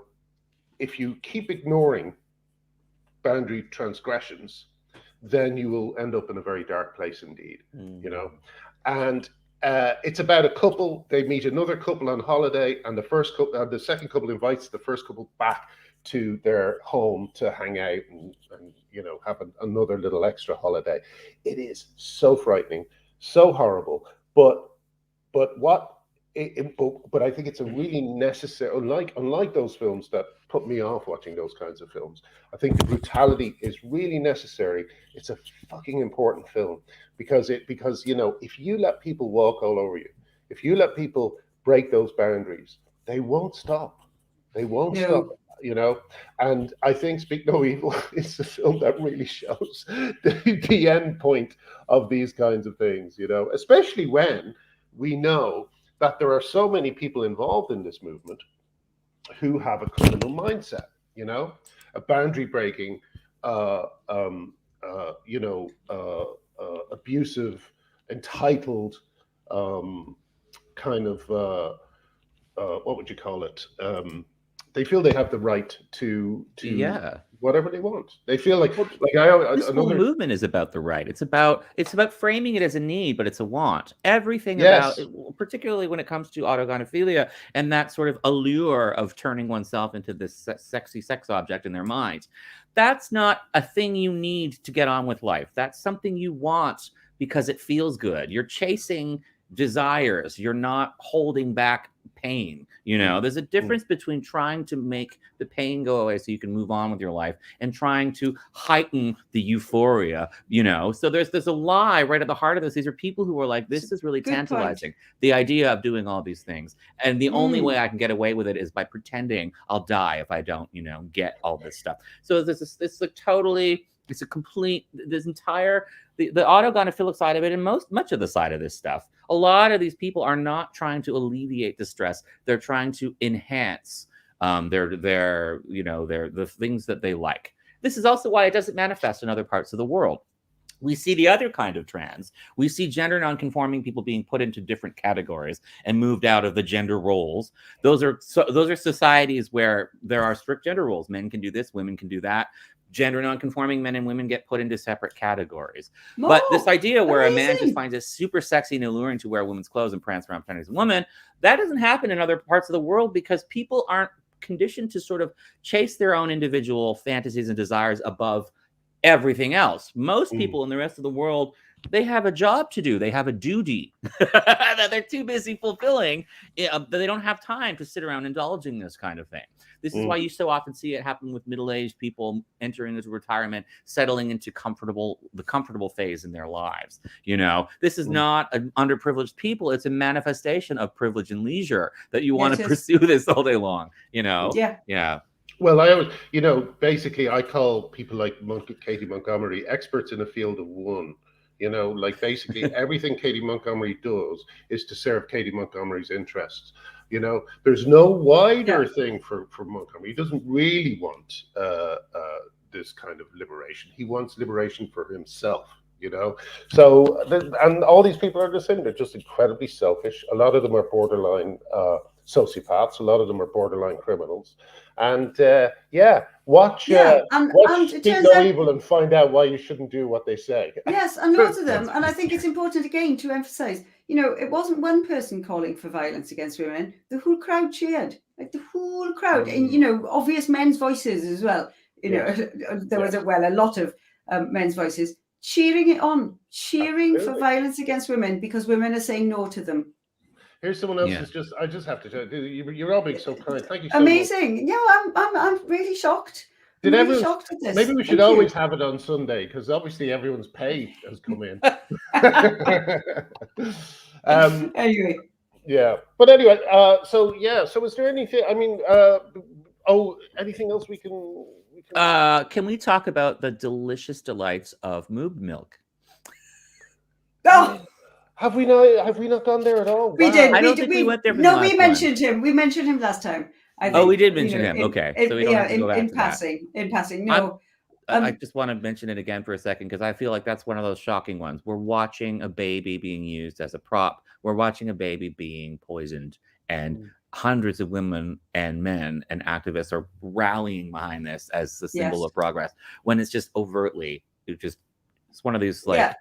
if you keep ignoring boundary transgressions, then you will end up in a very dark place indeed, you know. And it's about a couple. They meet another couple on holiday, and the second couple invites the first couple back to their home to hang out and you know, have another little extra holiday. It is so frightening, so horrible, but I think it's a really necessary, unlike those films that put me off watching those kinds of films. I think the brutality is really necessary. It's a fucking important film because you know, if you let people walk all over you, if you let people break those boundaries, they won't stop. They won't stop. You know, and I think Speak No Evil is a film that really shows the end point of these kinds of things, you know, especially when we know that there are so many people involved in this movement who have a criminal mindset, you know, a boundary breaking, abusive, entitled, kind of, what would you call it? They feel they have the right to whatever they want. They feel like this whole movement is about the right. It's about framing it as a need, but it's a want. Everything about it, particularly when it comes to autogonophilia and that sort of allure of turning oneself into this sexy sex object in their minds. That's not a thing you need to get on with life. That's something you want because it feels good. You're chasing desires. You're not holding back pain. You know, there's a difference between trying to make the pain go away so you can move on with your life and trying to heighten the euphoria, you know. So there's a lie right at the heart of this. These are people who are like, this is really tantalizing. The idea of doing all these things. And the only way I can get away with it is by pretending I'll die if I don't, you know, get all this stuff. So the autogonophilic side of it, and much of the side of this stuff, a lot of these people are not trying to alleviate distress. They're trying to enhance the things that they like. This is also why it doesn't manifest in other parts of the world. We see the other kind of trans. We see gender nonconforming people being put into different categories and moved out of the gender roles. Those are societies where there are strict gender roles. Men can do this, women can do that. Gender nonconforming men and women get put into separate categories. But this idea where a man just finds it super sexy and alluring to wear women's clothes and prance around pretending as a woman, that doesn't happen in other parts of the world because people aren't conditioned to sort of chase their own individual fantasies and desires above everything else. Most people in the rest of the world, they have a job to do. They have a duty that they're too busy fulfilling. That they don't have time to sit around indulging this kind of thing. This is why you so often see it happen with middle-aged people entering into retirement, settling into the comfortable phase in their lives. You know, this is not an underprivileged people. It's a manifestation of privilege and leisure that you want to pursue this all day long. You know? Yeah. Well, I always, you know, basically I call people like Katie Montgomery experts in a field of one. You know, like basically everything Katie Montgomery does is to serve Katie Montgomery's interests. You know, there's no wider thing for Montgomery. He doesn't really want this kind of liberation. He wants liberation for himself. you know. So, and all these people are the same. They're just incredibly selfish. A lot of them are borderline sociopaths. A lot of them are borderline criminals. And watch it Speak turns No out, Evil and find out why you shouldn't do what they say. yes, and loads of them. And I think it's important again to emphasize, you know, it wasn't one person calling for violence against women. The whole crowd cheered, like the whole crowd, and you know, obvious men's voices as well. You know, there was a lot of men's voices cheering it on, cheering for violence against women because women are saying no to them. Here's someone else who's I just have to tell you, you're all being so kind. Thank you so amazing. much. Yeah, I'm really shocked. Did I'm really shocked at this. Maybe we should always have it on Sunday because obviously everyone's pay has come in. Anyway. Yeah, but anyway, so is there anything? I mean, anything else we can? Can we talk about the delicious delights of moob milk? Oh. Have we not gone there at all? We did. I don't think we went there. We mentioned him. We mentioned him last time. I think, we did mention him. Okay, so we don't have to go back in to passing. that. In passing. No. I just want to mention it again for a second because I feel like that's one of those shocking ones. We're watching a baby being used as a prop. We're watching a baby being poisoned, and hundreds of women and men and activists are rallying behind this as the symbol of progress. When it's just overtly, it's one of these like. Yeah.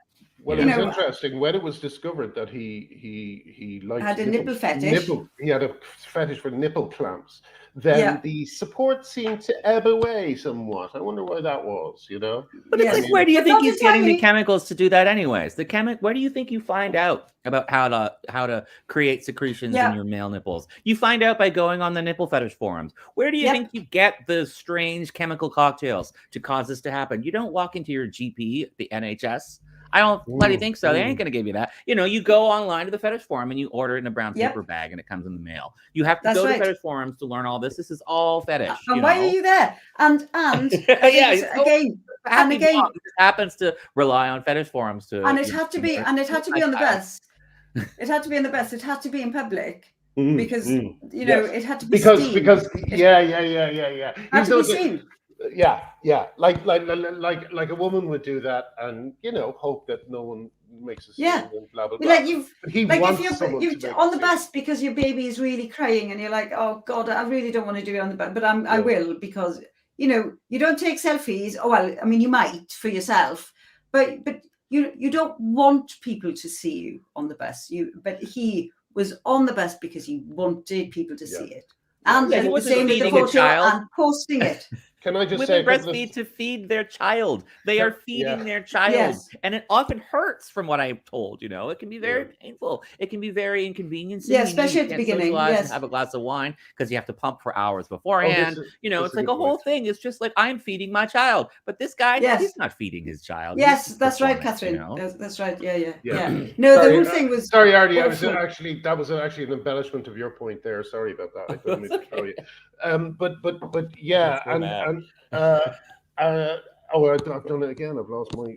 Well, it was interesting when it was discovered that he liked had a nipple fetish. He had a fetish for nipple clamps. Then the support seemed to ebb away somewhat. I wonder why that was. You know, but it's like, where do you think he's getting the chemicals to do that, anyways? Where do you think you find out about how to create secretions in your male nipples? You find out by going on the nipple fetish forums. Where do you think you get the strange chemical cocktails to cause this to happen? You don't walk into your GP, the NHS. I don't bloody think so. They ain't going to give you that. You know, you go online to the fetish forum and you order it in a brown paper bag and it comes in the mail. You have to go to fetish forums to learn all this. This is all fetish. And why are you there? And again, it happens to rely on fetish forums to. And it had to be on the bus. It had to be in the bus. It had to be in public because you know it had to be because yeah. Had to be seen. Yeah, like a woman would do that, and you know, hope that no one makes a scene and blah blah blah. Like if you're on the bus because your baby is really crying, and you're like, oh God, I really don't want to do it on the bus, but I will because you know you don't take selfies. Oh well, I mean you might for yourself, but you don't want people to see you on the bus. But he was on the bus because he wanted people to see it, and the same with the photo and posting it. Can I just women breastfeed to feed their child? They are feeding their child, and it often hurts. From what I'm told, you know, it can be very painful. It can be very inconveniencing. Yeah, especially at the beginning. Yes, have a glass of wine because you have to pump for hours beforehand. It's like a whole thing. It's just like I'm feeding my child, but this guy, he's not feeding his child. Yes, that's right, Catherine. That's right. Yeah. No, the whole thing was. Sorry, Artie. That was actually an embellishment of your point there. Sorry about that. I couldn't mean to tell you. But yeah, I've done it again. I've lost my.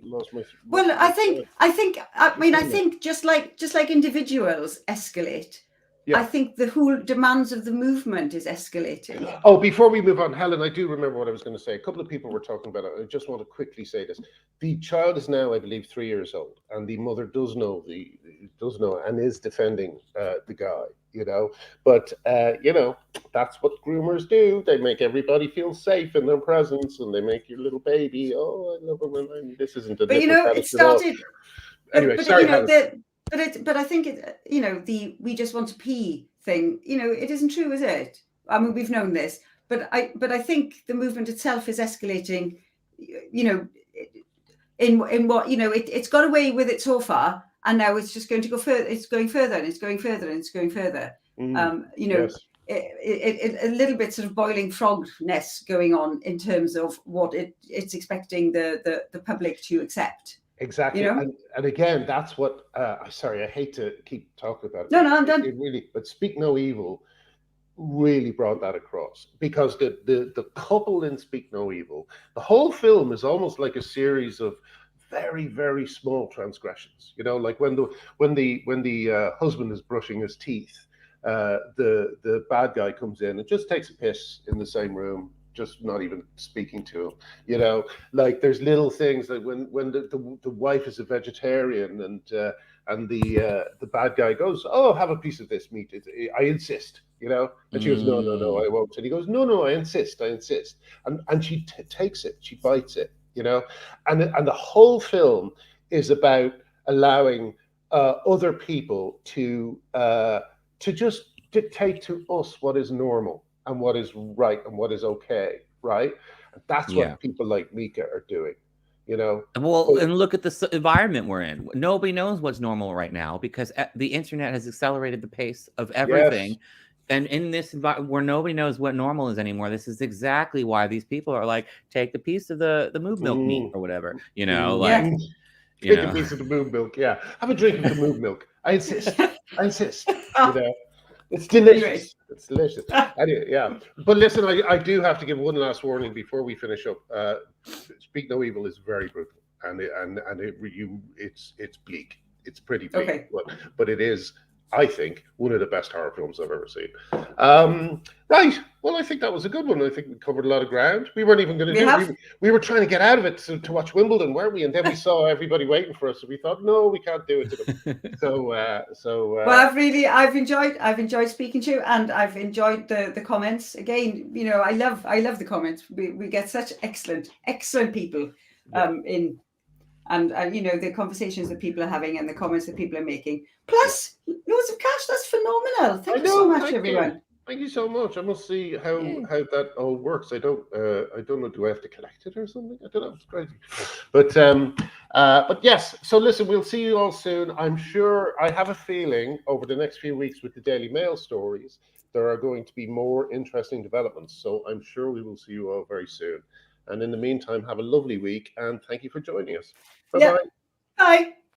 Well, I think just like individuals escalate. I think the whole demands of the movement is escalating. Oh, before we move on, Helen, I do remember what I was going to say. A couple of people were talking about it. I just want to quickly say this. The child is now, I believe, 3 years old, and the mother does know and is defending the guy, you know. But, you know, that's what groomers do. They make everybody feel safe in their presence, and they make your little baby, oh, I love him. This isn't a... But, you know, it started... Anyway, sorry, you know, Helen. But I think you know, the we just want to pee thing, you know, it isn't true, is it? I mean, we've known this, but I think the movement itself is escalating, you know, in what, you know, it's got away with it so far, and now it's just going to go further. It's going further, and it's going further, and it's going further. You know, a little bit sort of boiling frog-ness going on in terms of what it's expecting the public to accept. Exactly, you know? and again, that's what. Sorry, I hate to keep talking about it. No, I'm done. It really, but Speak No Evil really brought that across, because the couple in Speak No Evil, the whole film is almost like a series of very, very small transgressions. You know, like when the husband is brushing his teeth, the bad guy comes in and just takes a piss in the same room, just not even speaking to him. You know, like there's little things that when the wife is a vegetarian and the bad guy goes, oh, have a piece of this meat. I insist. You know, and she goes, no, I won't. And he goes, no, I insist. And she takes it, she bites it. You know, and the whole film is about allowing other people to just dictate to us what is normal and what is right and what is okay, right? And that's what people like Mika are doing. You know, well, and look at the environment we're in. Nobody knows what's normal right now because the internet has accelerated the pace of everything. Yes. And in this environment where nobody knows what normal is anymore, this is exactly why these people are like, take a piece of the moo milk meat or whatever, you know, like, take a piece of the moo milk. Yeah, have a drink of the moo milk. I insist. You know. It's delicious. It's delicious. Anyway, yeah. But listen, I do have to give one last warning before we finish up. Speak No Evil is very brutal, and it's bleak. It's pretty bleak, okay. But it is, I think, one of the best horror films I've ever seen. Right. Well, I think that was a good one. I think we covered a lot of ground. We weren't even going to do it. We were trying to get out of it to watch Wimbledon, weren't we? And then we saw everybody waiting for us, and we thought, no, we can't do it to them. Well, I've enjoyed speaking to you, and I've enjoyed the comments. Again, you know, I love the comments. We get such excellent people in. And you know, the conversations that people are having and the comments that people are making, plus loads of cash. That's phenomenal. Thank you so much, everyone. Thank you so much. I must see how that all works. I don't know. Do I have to collect it or something? I don't know. It's crazy. But yes. So listen, we'll see you all soon. I'm sure. I have a feeling over the next few weeks with the Daily Mail stories, there are going to be more interesting developments. So I'm sure we will see you all very soon. And in the meantime, have a lovely week and thank you for joining us. Bye-bye. Bye.